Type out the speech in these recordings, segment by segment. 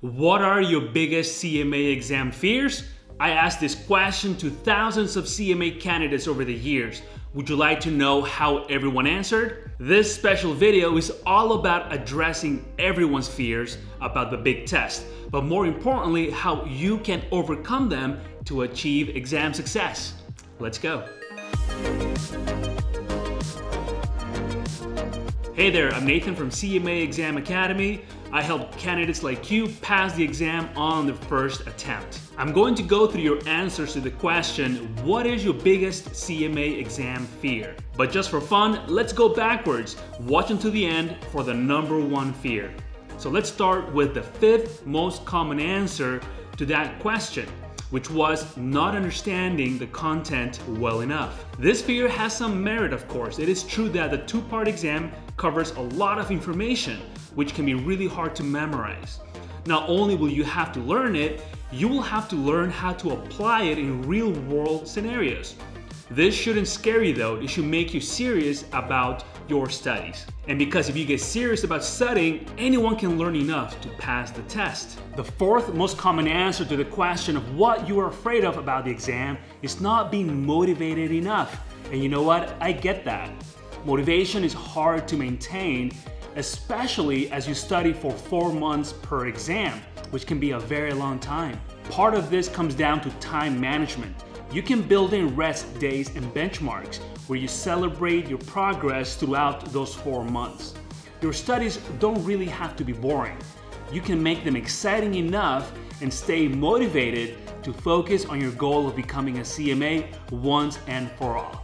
What are your biggest CMA exam fears? I asked this question to thousands of CMA candidates over the years. Would you like to know how everyone answered? This special video is all about addressing everyone's fears about the big test, but more importantly, how you can overcome them to achieve exam success. Let's go. Hey there, I'm Nathan from CMA Exam Academy. I help candidates like you pass the exam on the first attempt. I'm going to go through your answers to the question, what is your biggest CMA exam fear? But just for fun, let's go backwards. Watch until the end for the number one fear. So let's start with the fifth most common answer to that question, which was not understanding the content well enough. This fear has some merit, of course. It is true that the two-part exam covers a lot of information, which can be really hard to memorize. Not only will you have to learn it, you will have to learn how to apply it in real-world scenarios. This shouldn't scare you though, it should make you serious about your studies. And because if you get serious about studying, anyone can learn enough to pass the test. The fourth most common answer to the question of what you are afraid of about the exam is not being motivated enough. And you know what? I get that. Motivation is hard to maintain, especially as you study for 4 months per exam, which can be a very long time. Part of this comes down to time management. You can build in rest days and benchmarks where you celebrate your progress throughout those 4 months. Your studies don't really have to be boring. You can make them exciting enough and stay motivated to focus on your goal of becoming a CMA once and for all.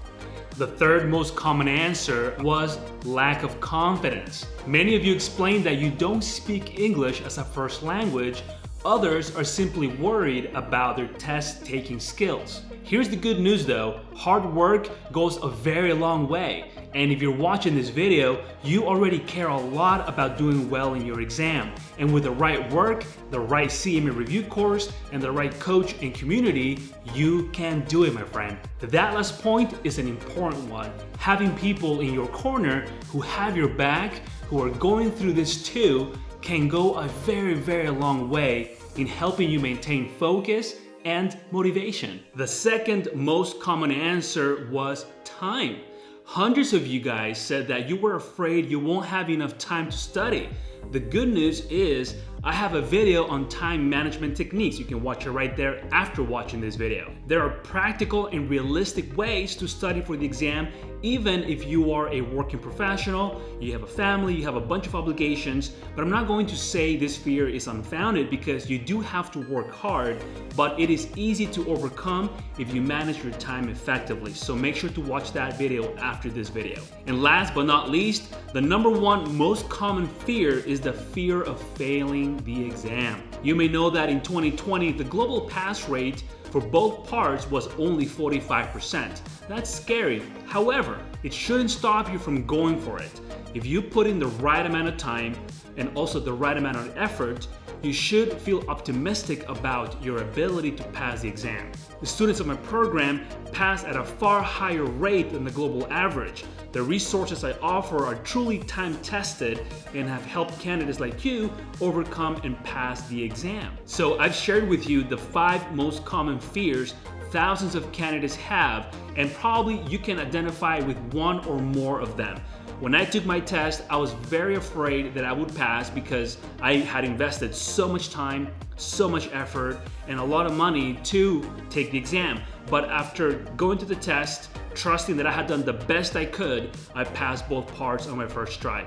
The third most common answer was lack of confidence. Many of you explained that you don't speak English as a first language. Others are simply worried about their test-taking skills. Here's the good news though, hard work goes a very long way. And if you're watching this video, you already care a lot about doing well in your exam. And with the right work, the right CMA review course, and the right coach and community, you can do it, my friend. That last point is an important one. Having people in your corner who have your back, who are going through this too, can go a very, very long way in helping you maintain focus and motivation. The second most common answer was time. Hundreds of you guys said that you were afraid you won't have enough time to study. The good news is I have a video on time management techniques. You can watch it right there after watching this video. There are practical and realistic ways to study for the exam, even if you are a working professional, you have a family, you have a bunch of obligations. But I'm not going to say this fear is unfounded because you do have to work hard, but it is easy to overcome if you manage your time effectively. So make sure to watch that video after this video. And last but not least, the number one most common fear is the fear of failing the exam. You may know that in 2020, the global pass rate for both parts was only 45%. That's scary. However, it shouldn't stop you from going for it. If you put in the right amount of time and also the right amount of effort, you should feel optimistic about your ability to pass the exam. The students of my program pass at a far higher rate than the global average. The resources I offer are truly time-tested and have helped candidates like you overcome and pass the exam. So I've shared with you the 5 most common fears thousands of candidates have, and probably you can identify with one or more of them. When I took my test, I was very afraid that I would pass because I had invested so much time, so much effort, and a lot of money to take the exam. But after going to the test, trusting that I had done the best I could, I passed both parts on my first try.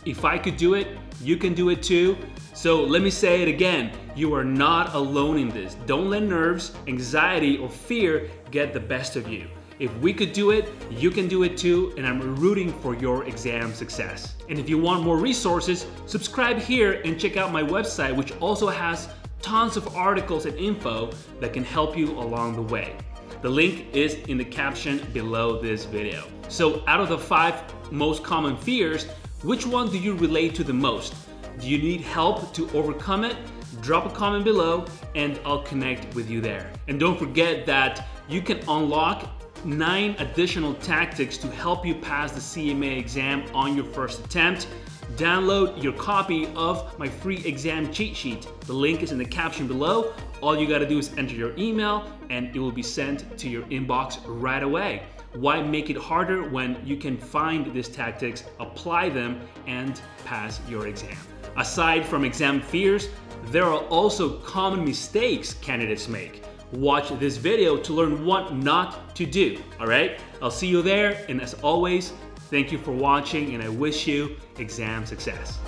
If I could do it, you can do it too. So let me say it again, you are not alone in this. Don't let nerves, anxiety, or fear get the best of you. If we could do it, you can do it too, and I'm rooting for your exam success. And if you want more resources, subscribe here and check out my website, which also has tons of articles and info that can help you along the way. The link is in the caption below this video. So out of the 5 most common fears, which one do you relate to the most? Do you need help to overcome it? Drop a comment below and I'll connect with you there. And don't forget that you can unlock 9 additional tactics to help you pass the CMA exam on your first attempt. download your copy of my free exam cheat sheet. The link is in the caption below. All you gotta do is enter your email and it will be sent to your inbox right away. Why make it harder when you can find these tactics, apply them, and pass your exam? Aside from exam fears, there are also common mistakes candidates make. Watch this video to learn what not to do, all right? I'll see you there, and as always, thank you for watching, and I wish you exam success.